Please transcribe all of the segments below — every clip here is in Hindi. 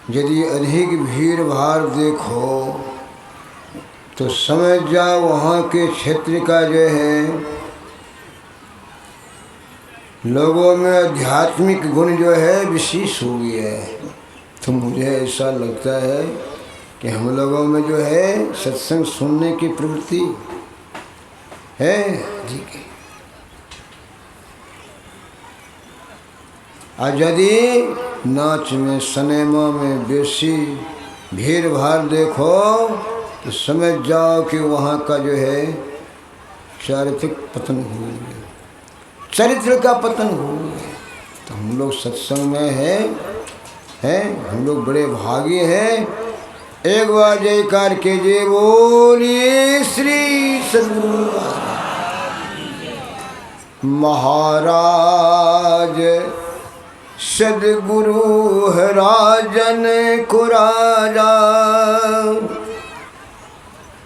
यदि अधिक भीड़ भाड़ देखो तो समझ जाओ वहाँ के क्षेत्र का जो है लोगों में आध्यात्मिक गुण जो है विशेष हो गया है। तो मुझे ऐसा लगता है कि हम लोगों में जो है सत्संग सुनने की प्रवृत्ति है ठीक है। और यदि नाच में सिनेमा में बेसी भीड़ भाड़ देखो तो समझ जाओ कि वहाँ का जो है चारित्रिक पतन हो गया, चरित्र का पतन हो गया। तो हम लोग सत्संग में हैं हम लोग बड़े भागी हैं। एक बार जयकार कीजिए, बोलिए श्री सद्गुरु महाराज। सद्गुरु है राजन को राजा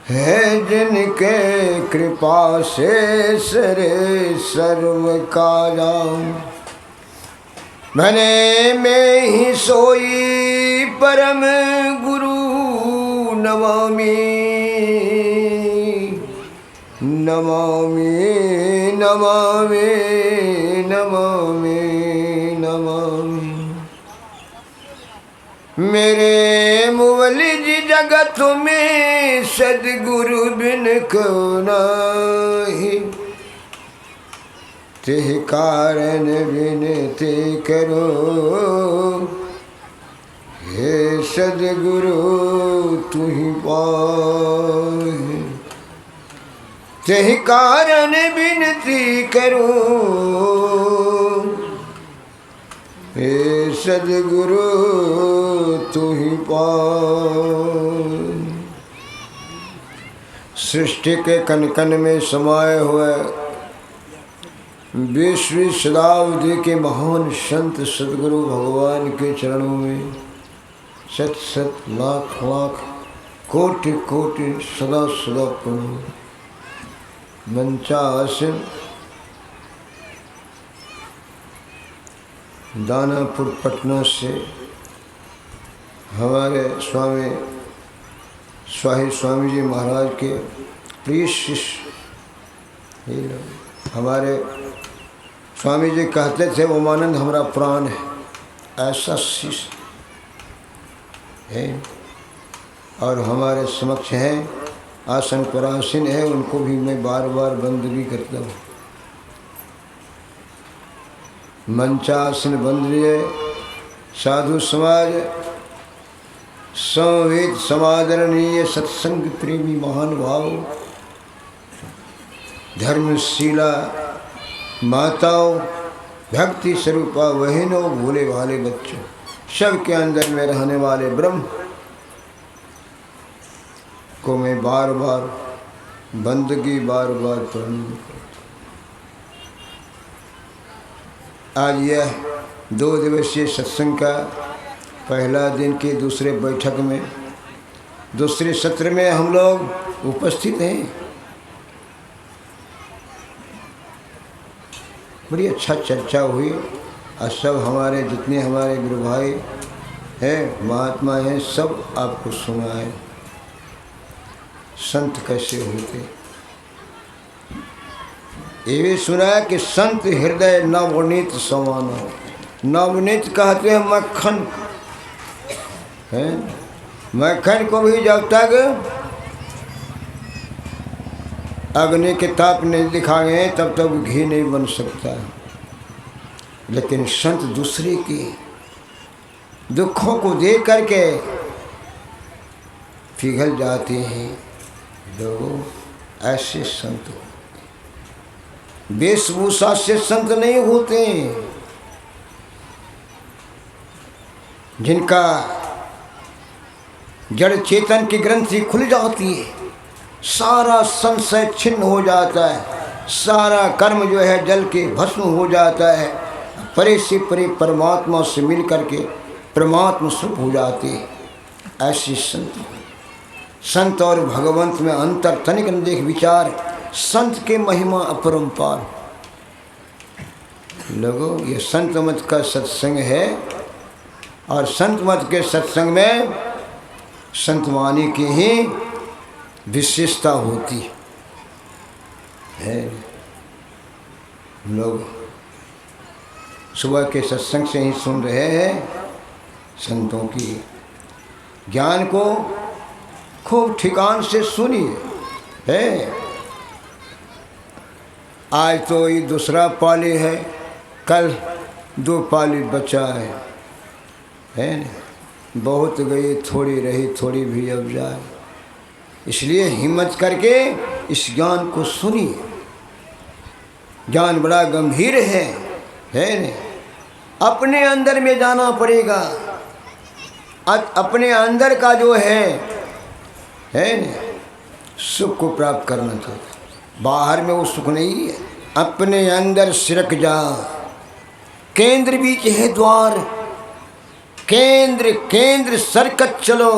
है, जिनके कृपा से सरे सर्व काजा। मैंने में ही सोई परम गुरु नमामि नमामि नमामि नमामि नमामि। मेरे मुवलिज जगत में सद्गुरु बिन को नाही, तेह कारण विनती करो हे सद्गुरु तुहि पाहि। तेह कारण विनती करो हे सद्गुरु तुहि पाहि। सृष्टि के कण कण में समाये हुए 20वीं शताब्दी के महान संत सद्गुरु भगवान के चरणों में सत सत लाख लाख कोटि कोटि सदा सदा प्रणाम। मंचासन दानापुर पटना से हमारे स्वामी स्वामी जी महाराज के प्रिय शिष्य हमारे स्वामी जी कहते थे ओमानंद हमारा प्राण है, ऐसा शिष्य है। और हमारे समक्ष हैं, आसन पर आसीन है, उनको भी मैं बार बार बंदगी करता हूँ। मंचासन बंदरिए साधु समाज संवेद समादरणीय सत्संग प्रेमी महान भाव धर्मशीला माताओं भक्ति स्वरूपा बहनों भोले भाले बच्चों सबके अंदर में रहने वाले ब्रह्म को मैं बार बार बंदगी बार बार प्रणाम करता। आज यह 2 दिवसीय सत्संग का पहला दिन के दूसरे बैठक में दूसरे सत्र में हम लोग उपस्थित हैं। बड़ी अच्छा चर्चा हुई और सब हमारे जितने हमारे गुरु भाई हैं महात्मा हैं सब आपको सुनाए संत कैसे होते। ये भी सुना कि संत हृदय नवनीत समान हो। नवनीत कहते हैं मक्खन है, मक्खन को भी जब तक अग्नि के ताप नहीं दिखाएंगे तब तक घी नहीं बन सकता। लेकिन संत दूसरे के दुखों को देख करके पिघल जाते हैं। लोगों ऐसे संत वेशभूषा से संत नहीं होते, जिनका जड़ चेतन की ग्रंथि खुल जाती है, सारा संशय छिन्न हो जाता है, सारा कर्म जो है जल के भस्म हो जाता है, परे से परे परमात्मा से मिल करके परमात्मा स्वरूप हो जाते हैं। ऐसे संत और भगवंत में अंतर तनिक न देख विचार, संत के महिमा अपरंपार। लोगों ये संत मत का सत्संग है और संत मत के सत्संग में संतवाणी की ही विशेषता होती है। हम लोग सुबह के सत्संग से ही सुन रहे हैं संतों की ज्ञान को खूब ठिकान से सुनिए है। आज तो ये दूसरा पाली है, कल 2 पाली बचा है न? बहुत गई थोड़ी रही, थोड़ी भी अब जाए। इसलिए हिम्मत करके इस ज्ञान को सुनिए। ज्ञान बड़ा गंभीर है न? अपने अंदर में जाना पड़ेगा। अपने अंदर का जो है न, सुख को प्राप्त करना चाहिए। बाहर में वो सुख नहीं है। अपने अंदर सिरक जा, केंद्र बीच है द्वार, केंद्र केंद्र सरकत चलो,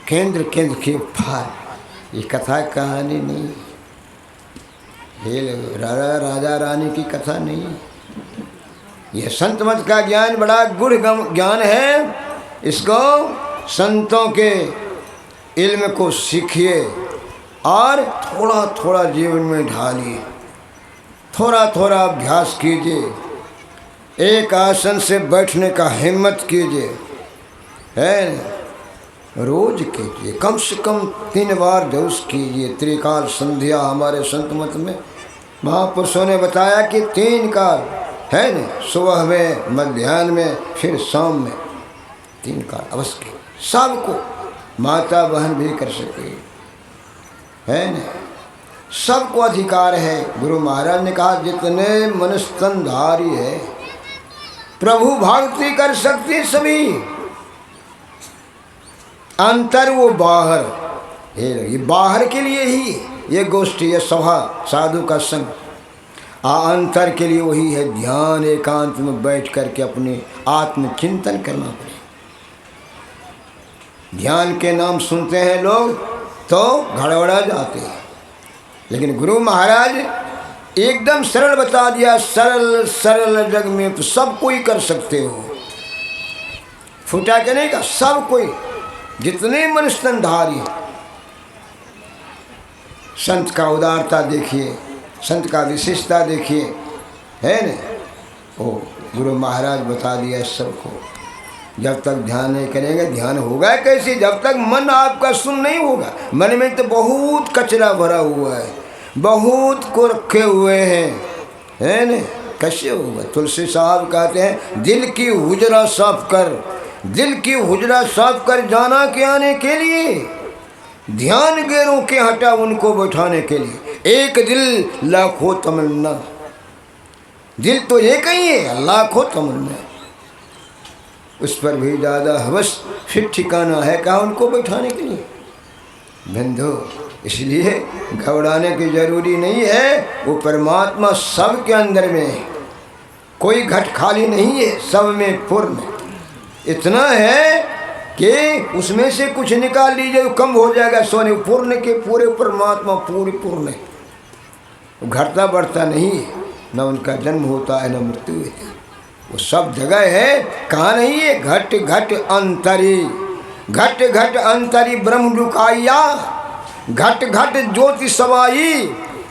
केंद्र केंद्र के पार। ये कथा कहानी नहीं, ये राजा रानी की कथा नहीं। यह संत मत का ज्ञान बड़ा गूढ़ ज्ञान है। इसको संतों के इल्म को सीखिए और थोड़ा थोड़ा जीवन में ढालिए, थोड़ा थोड़ा अभ्यास कीजिए। एक आसन से बैठने का हिम्मत कीजिए है, रोज कीजिए, कम से कम 3 बार जरूर कीजिए। त्रिकाल संध्या हमारे संत मत में महापुरुषों ने बताया कि 3 काल है न, सुबह में, मध्याह्न में, फिर शाम में 3 काल अवश्य के। सबको माता बहन भी कर सके है न, सबको अधिकार है। गुरु महाराज ने कहा जितने मनुष्य तनधारी है प्रभु भक्ति कर सकते सभी, अंतर वो बाहर। ये बाहर के लिए ही ये गोष्ठी, ये सभा, साधु का संग। अंतर के लिए वही है ध्यान, एकांत में बैठ करके अपने आत्मचिंतन करना पड़े। ध्यान के नाम सुनते हैं लोग तो घड़बड़ा जाते हैं, लेकिन गुरु महाराज एकदम सरल बता दिया। सरल सरल जग में तो सब कोई कर सकते हो, फूटा के नहीं का, सब कोई, जितने मनुष्य तनधारी। संत का उदारता देखिए, संत का विशेषता देखिए है न। ओ गुरु महाराज बता दिया सबको। जब तक ध्यान नहीं करेंगे, ध्यान होगा कैसे? जब तक मन आपका सुन नहीं होगा। मन में तो बहुत कचरा भरा हुआ है, बहुत को रखे हुए हैं है न, कैसे होगा? तुलसी साहब कहते हैं दिल की हुजरा साफ कर, दिल की हुजरा साफ कर जाना के आने के लिए, ध्यान गैरों के हटा उनको बैठाने के लिए। एक दिल लाखों तमन्ना, दिल तो एक ही है, लाखों तमन्ना, उस पर भी ज़्यादा हवस फिर ठिकाना है कहाँ उनको बैठाने के लिए बंधु। इसलिए घबराने की जरूरी नहीं है, वो परमात्मा सब के अंदर में है, कोई घट खाली नहीं है, सब में पूर्ण। इतना है कि उसमें से कुछ निकाल लीजिए तो कम हो जाएगा, सोने पूर्ण के पूरे परमात्मा पूरी पूर्ण है, घटता बढ़ता नहीं है, न उनका जन्म होता है न मृत्यु है, वो सब जगह है। कहाँ नहीं है? घट घट अंतरी, घट घट अंतरी ब्रह्म लुकाइया, घट घट ज्योति समाई,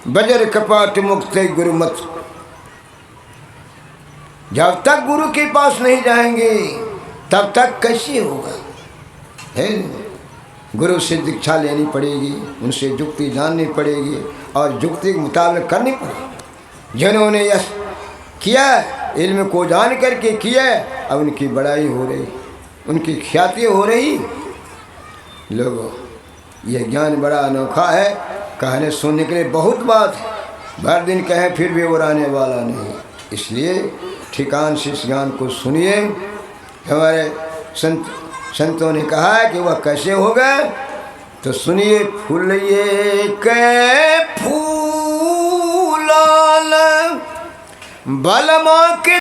बजर कपाट मुक्त गुरुमत। जब तक गुरु के पास नहीं जाएंगे तब तक कैसे होगा है? गुरु से दीक्षा लेनी पड़ेगी, उनसे जुक्ति जाननी पड़ेगी और जुक्ति के मुताबिक करनी पड़ेगी। जिन्होंने यह किया, इल्म को जान करके किया, अब उनकी बड़ाई हो रही, उनकी ख्याति हो रही। लोगों, यह ज्ञान बड़ा अनोखा है, कहने सुनने के लिए बहुत बात है, भर दिन कहें फिर भी उड़ाने वाला नहीं। इसलिए ठिकान से इस ज्ञान को सुनिए। हमारे संतों ने कहा है कि वह कैसे होगा, तो सुनिए। फूलिए के फूलाल बलमा के